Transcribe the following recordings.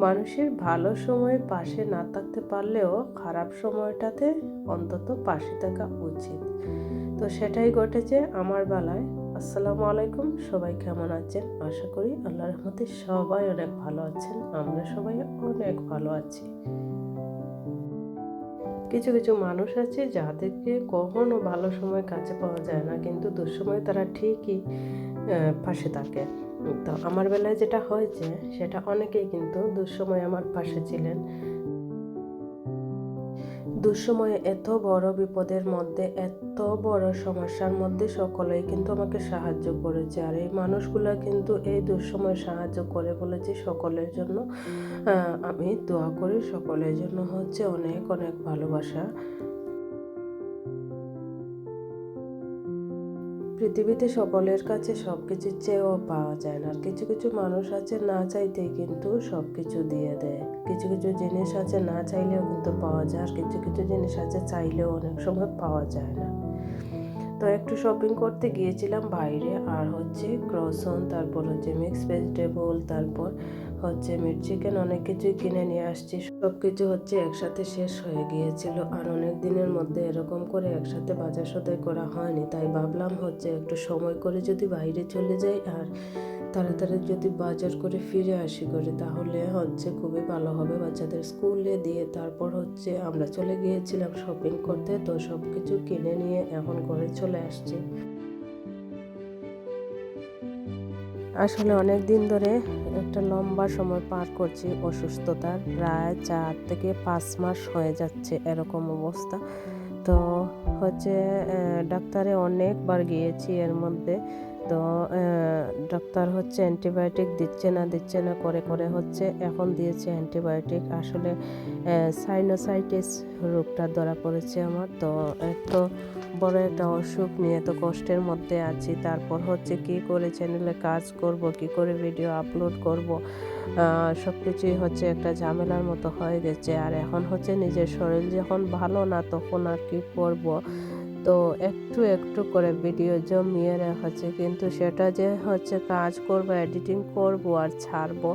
মানুষের ভালো সময়ে পাশে না থাকতে পারলেও খারাপ সময়টাতে অন্তত পাশে থাকা উচিত। তো সেটাই ঘটেছে আমার বেলায়। আসসালামু আলাইকুম, সবাই কেমন আছেন? আশা করি আল্লাহর রহমতে সবাই অনেক ভালো আছেন। আমরা সবাই অনেক ভালো আছি। কিছু কিছু মানুষ আছে যাদেরকে কখনো ভালো সময় কাছে পাওয়া যায় না, কিন্তু দুঃসময়ে তারা ঠিকই পাশে থাকে। তো আমার বেলায় যেটা হয়েছে সেটা অনেকেই কিন্তু দুঃসময়ে আমার পাশে ছিলেন। দুঃসময়ে এত বড় বিপদের মধ্যে, এত বড় সমস্যার মধ্যে সকলেই কিন্তু আমাকে সাহায্য করেছে। আর এই মানুষগুলা কিন্তু এই দুঃসময়ে সাহায্য করে বলেছে সকলের জন্য আমি দোয়া করি। সকলের জন্য হচ্ছে অনেক অনেক ভালোবাসা। পৃথিবীতে সকলের কাছে সব কিছু চেয়েও পাওয়া যায় না। আর কিছু কিছু মানুষ আছে না চাইতেই কিন্তু সব কিছু দিয়ে দেয়। কিছু কিছু জিনিস আছে না চাইলেও কিন্তু পাওয়া যায়, আর কিছু কিছু জিনিস আছে চাইলেও অনেক সময় পাওয়া যায় না। তো একটু শপিং করতে গিয়েছিলাম বাইরে, আর হচ্ছে ক্রসন, তারপর হচ্ছে মিক্স ভেজিটেবল, তারপর হচ্ছে মিট চিকেন, অনেক কিছুই কিনে নিয়ে আসছি। সব কিছু হচ্ছে একসাথে শেষ হয়ে গিয়েছিল, আর অনেক দিনের মধ্যে এরকম করে একসাথে বাজার সদাই করা হয়নি। তাই ভাবলাম হচ্ছে একটু সময় করে যদি বাইরে চলে যাই আর তাড়াতাড়ি যদি বাজার করে ফিরে আসি করে, তাহলে হচ্ছে খুবই ভালো হবে। বাচ্চাদের স্কুলে দিয়ে তারপর হচ্ছে আমরা চলে গিয়েছিলাম শপিং করতে। তো সব কিছু কিনে নিয়ে এখন ঘরে চলে আসছি। আসলে অনেক দিন ধরে একটা লম্বা সময় পার করছি অসুস্থতার, প্রায় 4 থেকে 5 মাস হয়ে যাচ্ছে এরকম অবস্থা। তো হচ্ছে ডাক্তারে অনেকবার গিয়েছি এর মধ্যে। তো ডাক্তার হচ্ছে অ্যান্টিবায়োটিক দিচ্ছে না করে করে হচ্ছে এখন দিয়েছে অ্যান্টিবায়োটিক। আসলে সাইনোসাইটিস রোগটা ধরা পড়েছে আমার। তো এত বড় একটা অসুখ নিয়ে তো কষ্টের মধ্যে আছি। তারপর হচ্ছে কি করে চ্যানেলে কাজ করব, কি করে ভিডিও আপলোড করব, সব কিছুই হচ্ছে একটা ঝামেলার মতো হয়ে গেছে। আর এখন হচ্ছে নিজের শরীর যখন ভালো না, তখন আর কি করব। তো একটু একটু করে ভিডিও জমিয়ে রেখেছি, কিন্তু সেটা যে হচ্ছে কাজ করব, এডিটিং করব আর ছাড়বো,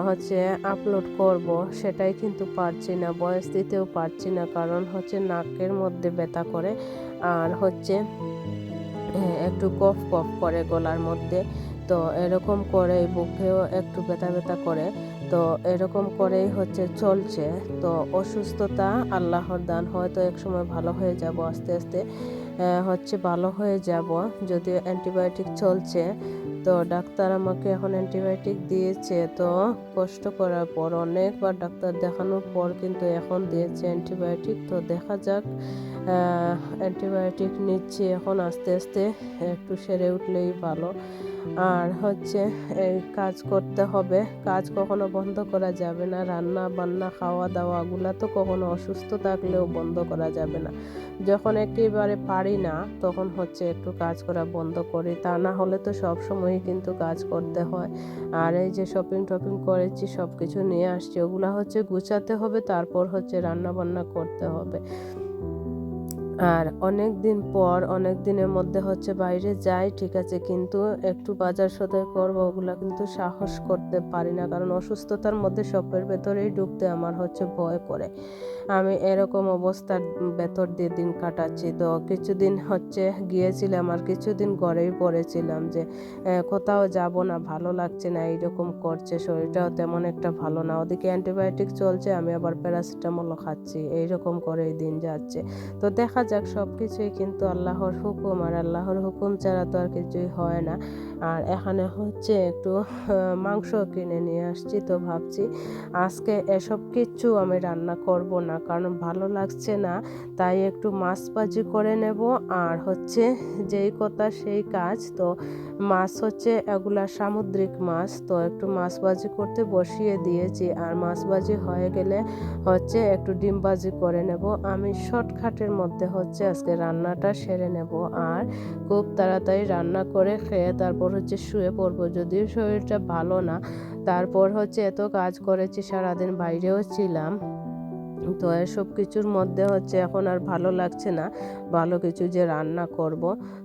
হচ্ছে আপলোড করব, সেটাই কিন্তু পারছি না। ভয়েস দিতেও পারছি না, কারণ হচ্ছে নাকের মধ্যে ব্যথা করে, আর হচ্ছে একটু কফ কফ করে গলার মধ্যে। তো এরকম করে বুকেও একটু ব্যথা ব্যথা করে। তো এরকম করেই হচ্ছে চলছে। তো অসুস্থতা আল্লাহর দান, হয়তো একসময় ভালো হয়ে যাব আস্তে আস্তে, হচ্ছে ভালো হয়ে যাব। যদিও অ্যান্টিবায়োটিক চলছে, তো ডাক্তার আমাকে এখন অ্যান্টিবায়োটিক দিয়েছে। তো কষ্ট করার পর অনেকবার ডাক্তার দেখানোর পর কিন্তু এখন দিয়েছে অ্যান্টিবায়োটিক। তো দেখা যাক, অ্যান্টিবায়োটিক নিচ্ছি এখন, আস্তে আস্তে একটু সেরে উঠলেই ভালো। আর হচ্ছে এই কাজ করতে হবে, কাজ কখনো বন্ধ করা যাবে না। রান্না বান্না খাওয়া দাওয়াগুলা তো কখনো অসুস্থ থাকলেও বন্ধ করা যাবে না। যখন একেবারে পারি না তখন হচ্ছে একটু কাজ করা বন্ধ করি, তা না হলে তো সব সময়ই কিন্তু কাজ করতে হয়। আর এই যে শপিং টপিং করেছি, সব কিছু নিয়ে আসছি, ওগুলা হচ্ছে গুছাতে হবে, তারপর হচ্ছে রান্না বান্না করতে হবে। আর অনেক দিন পর, অনেক দিনের মধ্যে হচ্ছে বাইরে যাই ঠিক আছে, কিন্তু একটু বাজার সদাই করবো ওগুলা কিন্তু সাহস করতে পারি না, কারণ অসুস্থতার মধ্যে শপের ভেতরেই ঢুকতে আমার হচ্ছে ভয় করে। আমি এরকম অবস্থার ভেতর দিয়ে দিন কাটাচ্ছি। তো কিছুদিন হচ্ছে গিয়েছিলাম, আর কিছুদিন ঘরেই পড়েছিলাম যে কোথাও যাব না, ভালো লাগছে না, এইরকম করছে, শরীরটাও তেমন একটা ভালো না। ওদিকে অ্যান্টিবায়োটিক চলছে, আমি আবার প্যারাসিটামলও খাচ্ছি, এইরকম করেই দিন যাচ্ছে। তো দেখা যাক, সব কিছুই কিন্তু আল্লাহর হুকুম, আর আল্লাহর হুকুম ছাড়া তো আর কিছুই হয় না। আর এখানে হচ্ছে একটু মাংস কিনে নিয়ে আসছি। তো ভাবছি আজকে এসব কিছু আমি রান্না করব না, কারণ ভালো লাগছে না। তাই একটু মাছ ভাজি করে নেব। আর হচ্ছে যেই কথা সেই কাজ, তো মাছ হচ্ছে এগুলা সামুদ্রিক মাছ, তো একটু মাছ ভাজি করতে বসিয়ে দিয়েছি। আর মাছ ভাজি হয়ে গেলে হচ্ছে একটু ডিম ভাজি করে নেব। আমি শর্টকাটের মধ্যে হচ্ছে আজকে রান্নাটা সেরে নেব, আর খুব তাড়াতাড়ি রান্না করে খেয়ে তারপর হচ্ছে শুয়ে পড়বো। যদিও শরীরটা ভালো না, তারপর হচ্ছে এত কাজ করেছি, সারাদিন বাইরেও ছিলাম, তো এসব কিছুর মধ্যে হচ্ছে এখন আর ভালো লাগছে না ভালো কিছু যে রান্না করব।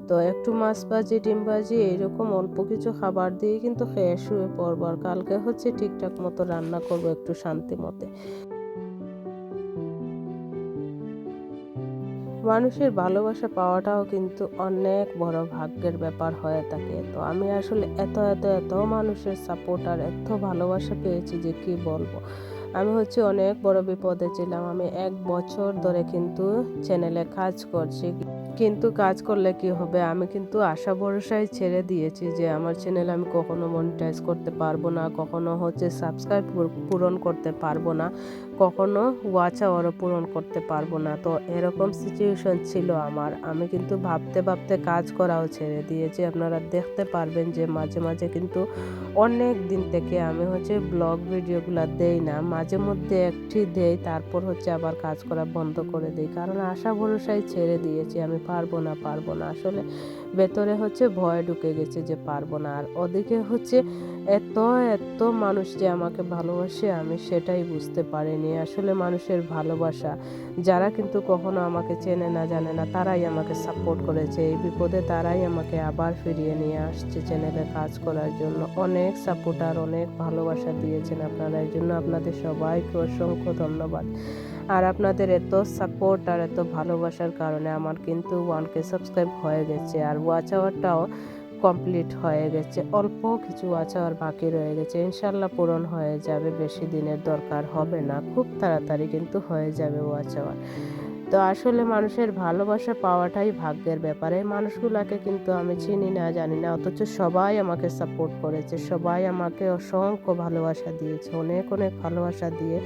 তো একটু মাছ ভাজি ডিম ভাজি এইরকম অল্প কিছু খাবার দিয়ে কিন্তু খেয়ে শুয়ে পড়বো, আর কালকে হচ্ছে ঠিকঠাক মতো রান্না করব একটু শান্তি মতে। মানুষের ভালোবাসা পাওয়াটাও কিন্তু অনেক বড় ভাগ্যের ব্যাপার হয়ে থাকে। তো আমি আসলে এত এত এত মানুষের সাপোর্ট আর এত ভালোবাসা পেয়েছি যে কি বলবো। আমি হচ্ছে অনেক বড় বিপদে ছিলাম। আমি 1 বছর ধরে কিন্তু চ্যানেলে কাজ করছি, কিন্তু কাজ করলে কি হবে, আমি কিন্তু আশা ভরসায় ছেড়ে দিয়েছি যে আমার চ্যানেল আমি কখনো মনিটাইজ করতে পারবো না, কখনো হচ্ছে সাবস্ক্রাইব পূরণ করতে পারবো না, কখনো ওয়াচ আওয়ারও পূরণ করতে পারবো না। তো এরকম সিচুয়েশন ছিল আমার। আমি কিন্তু ভাবতে ভাবতে কাজ করাও ছেড়ে দিয়েছি। আপনারা দেখতে পারবেন যে মাঝে মাঝে কিন্তু অনেক দিন থেকে আমি হচ্ছে ব্লগ ভিডিওগুলো দেই না, মাঝে মধ্যে একটি দেই, তারপর হচ্ছে আবার কাজ করা বন্ধ করে দিই, কারণ আশা ভরসায় ছেড়ে দিয়েছি আমি পারবো না আসলে ভেতরে হচ্ছে ভয় ঢুকে গেছে যে পারবো না। আর ওদিকে হচ্ছে এত এত মানুষ যে আমাকে ভালোবাসে আমি সেটাই বুঝতে পারিনি। আসলে মানুষের ভালোবাসা, যারা কিন্তু কখনো আমাকে চেনে না জানে না, তারাই আমাকে সাপোর্ট করেছে এই বিপদে, তারাই আমাকে আবার ফিরিয়ে নিয়ে আসছে চ্যানেলে কাজ করার জন্য। অনেক সাপোর্ট আর অনেক ভালোবাসা দিয়েছেন আপনারা, এই জন্য আপনাদের সবাইকে অসংখ্য ধন্যবাদ। আর আপনাদের এত সাপোর্ট আর এত ভালোবাসার কারণে আমার কিন্তু 1K সাবস্ক্রাইব হয়ে গেছে, আর ওয়াচ আওয়ারটাও কমপ্লিট হয়ে গেছে। অল্প কিছু ওয়াচ আওয়ার বাকি রয়ে গেছে, ইনশাল্লাহ পূরণ হয়ে যাবে, বেশি দিনের দরকার হবে না, খুব তাড়াতাড়ি কিন্তু হয়ে যাবে ওয়াচ আওয়ার। তো আসলে মানুষের ভালোবাসা পাওয়াটাই ভাগ্যের ব্যাপার। এই মানুষগুলাকে কিন্তু আমি চিনি না জানি না, অথচ সবাই আমাকে সাপোর্ট করেছে, সবাই আমাকে অসংখ্য ভালোবাসা দিয়েছে, অনেক অনেক ভালোবাসা দিয়ে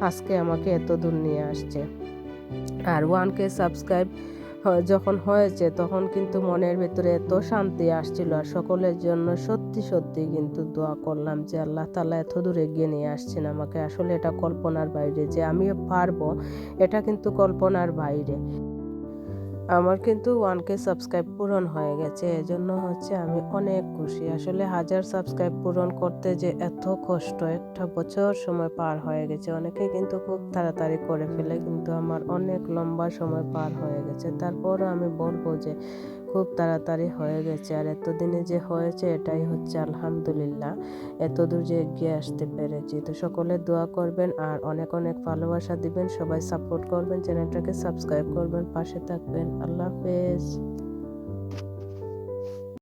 আজকে আমাকে এত দূর নিয়ে আসছে। আর 1K সাবস্ক্রাইব যখন হয়েছে তখন কিন্তু মনের ভেতরে এত শান্তি আসছিল, আর সকলের জন্য সত্যি সত্যি কিন্তু দোয়া করলাম যে আল্লাহ তাআলা এত দূর এগিয়ে নিয়ে আসছেন আমাকে। আসলে এটা কল্পনার বাইরে যে আমিও পারবো, এটা কিন্তু কল্পনার বাইরে। আমার কিন্তু 1K সাবস্ক্রাইব পূরণ হয়ে গেছে, এজন্য হচ্ছে আমি অনেক খুশি। আসলে 1000 সাবস্ক্রাইব পূরণ করতে যে এত কষ্ট, 1 বছর সময় পার হয়ে গেছে। অনেকে কিন্তু খুব তাড়াতাড়ি করে ফেলে, কিন্তু আমার অনেক লম্বা সময় পার হয়ে গেছে। তারপরও আমি বলবো যে খুব তাড়াতাড়ি হয়ে গেছে, আর এতদিনে যে হয়েছে এটাই হচ্ছে আলহামদুলিল্লাহ, এতদূর যে এগিয়ে আসতে পেরেছি। তো সকলে দোয়া করবেন আর অনেক অনেক ভালোবাসা দিবেন, সবাই সাপোর্ট করবেন, চ্যানেলটাকে সাবস্ক্রাইব করবেন, পাশে থাকবেন। আল্লাহ হাফেজ।